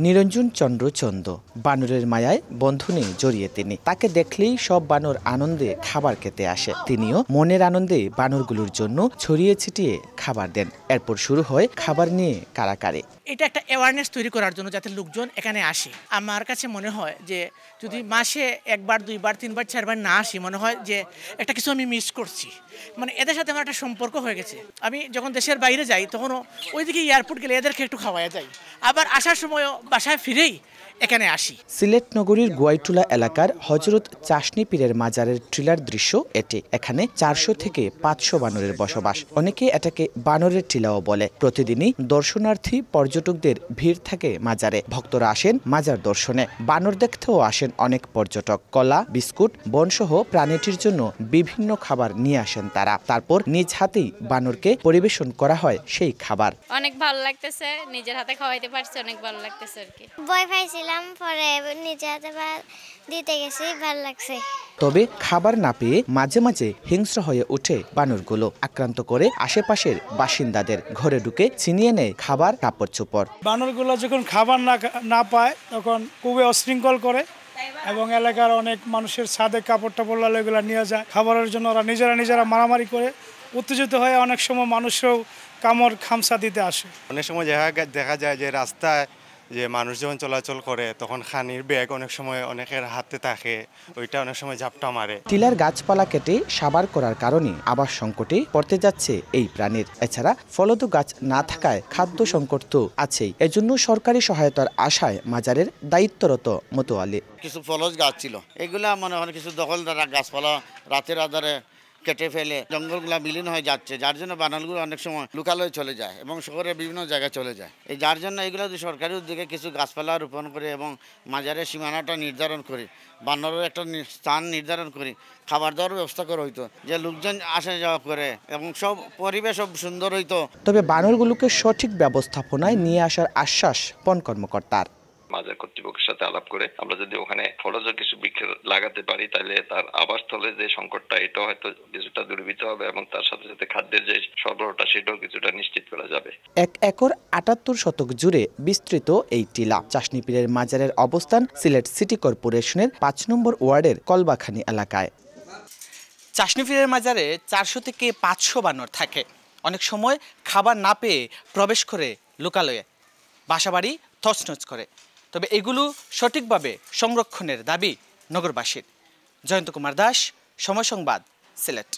নিরঞ্জন চন্দ্র চন্দ বানরের মায়ায় বন্ধনে জড়িয়ে তিনি। তাকে দেখলেই সব বানর আনন্দে খাবার খেতে আসে। তিনিও মনের আনন্দে বানরগুলোর জন্য ছড়িয়ে ছিটিয়ে খাবার দেন। এরপর শুরু হয় খাবার নিয়ে কারাকারি। এটা একটা অ্যাওয়ারনেস তৈরি করার জন্য যাতে লোকজন এখানে আসে। আমার কাছে মনে হয় যে যদি মাসে একবার, দুইবার, তিনবার, চারবার না আসি, মনে হয় যে একটা কিছু আমি মিস করছি। মানে এদের সাথে আমার একটা সম্পর্ক হয়ে গেছে। আমি যখন দেশের বাইরে যাই তখনও ওইদিকে এয়ারপোর্ট গেলে এদেরকে একটু খাওয়াই যাই, আবার আসার সময়ও বাসায় ফিরেই এখানে আসি। সিলেট নগরীর গোয়াইটুলা এলাকার হযরত চাশনি পীরের মাজারের ট্রিলার দৃশ্য এটি। এখানে 400 থেকে 500 বানরের বসবাস। অনেকে এটাকে বানরের টিলাও বলে। প্রতিদিনই দর্শনার্থী পর্যটকদের ভিড় থাকে মাজারে। ভক্তরা আসেন মাজার দর্শনে, বানর দেখতেও আসেন অনেক পর্যটক। কলা, বিস্কুট, বনসহ প্রাণীটির জন্য বিভিন্ন খাবার নিয়ে আসেন তারা। তারপর নিজ হাতেই বানরকে পরিবেশন করা হয় সেই খাবার। অনেক ভালো লাগতেছে, নিজের হাতে খাওয়াইতে পারছি, অনেক ভালো লাগতেছে আর কি। ভয় পাইছিলাম, পরে নিজে হাতে দিতে গেছি, ভালো লাগছে। তবে খাবার না পেয়ে মাঝে মাঝে হিংস্র হয়ে ওঠে বানরগুলো। আক্রান্ত করে আশেপাশের বাসিন্দাদের, ঘরে ঢুকে ছিনিয়ে নেয় খাবার, কাপড় চোপড়। বানরগুলো যখন খাবার না পায় তখন খুবই অশৃঙ্খল করে এবং এলাকার অনেক মানুষের ছাদে কাপড় টাপড় লাল এগুলো নিয়ে যায়। খাবারের জন্য ওরা নিজেরা মারামারি করে, উত্তেজিত হয়ে অনেক সময় মানুষরাও কামড় খামসা দিতে আসে। অনেক সময় দেখা যায় যে রাস্তায় যে মানুষ যখন চলাচল করে তখন খানির ব্যাগ অনেক সময় অনেকের হাতে থাকে, ওইটা অনেক সময় ঝাপটা মারে। টিলার গাছপালা কেটে সাবার করার কারণে আবাস সংকটে পড়তে যাচ্ছে এই প্রাণীর। এছাড়া ফলদ গাছ না থাকায় খাদ্য সংকট তো আছেই। এজন্য সরকারি সহায়তার আশায় মাজারের দায়িত্বরত মোতোয়ালি। কিছু ফলজ গাছ ছিল, এগুলা মনে হয় কিছু দখলদার গাছপালা রাতের আধারে কেটে ফেলে জঙ্গলগুলা বিলীন হয়ে যাচ্ছে, যার জন্য বানরগুলো অনেক সময় লোকালয়ে চলে যায় এবং শহরের বিভিন্ন জায়গায় চলে যায়। এই যার জন্য এগুলো যদি সরকারি উদ্যোগে কিছু গাছপালা রোপণ করে এবং মাজারের সীমানাটা নির্ধারণ করি, বানরের একটা স্থান নির্ধারণ করি, খাবার দাবার ব্যবস্থা করা হইতো, যে লোকজন আসা যাওয়া করে এবং সব পরিবেশ সব সুন্দর হইতো। তবে বানরগুলোকে সঠিক ব্যবস্থাপনায় নিয়ে আসার আশ্বাস বন কর্মকর্তার। মাজার কর্তৃপক্ষের সাথে আলাপ করে আমরা যদি ওখানে ফলজ কিছু বৃক্ষ লাগাতে পারি, তাহলে তার আবাসস্থলে যে সংকটটা এটা হয়তো কিছুটা দূরীভূত হবে এবং তার সাথে সাথে খাদ্যের যে সরবরাহটা সেটাও কিছুটা নিশ্চিত করা যাবে। 1 একর 78 শতক জুড়ে বিস্তৃত এই টিলা। চাশনি পীরের মাজারের অবস্থান সিলেট সিটি কর্পোরেশনের 5 নম্বর ওয়ার্ডের কলবাখানী এলাকায়। চাশনি পীরের মাজারে 400 থেকে 500 বানর থাকে। অনেক সময় খাবার না পেয়ে প্রবেশ করে লোকালয়ে, বাসাবাড়ি তছনছ করে। তবে এগুলো সঠিকভাবে সংরক্ষণের দাবি নগরবাসীর। জয়ন্ত কুমার দাস, সময় সংবাদ, সিলেট।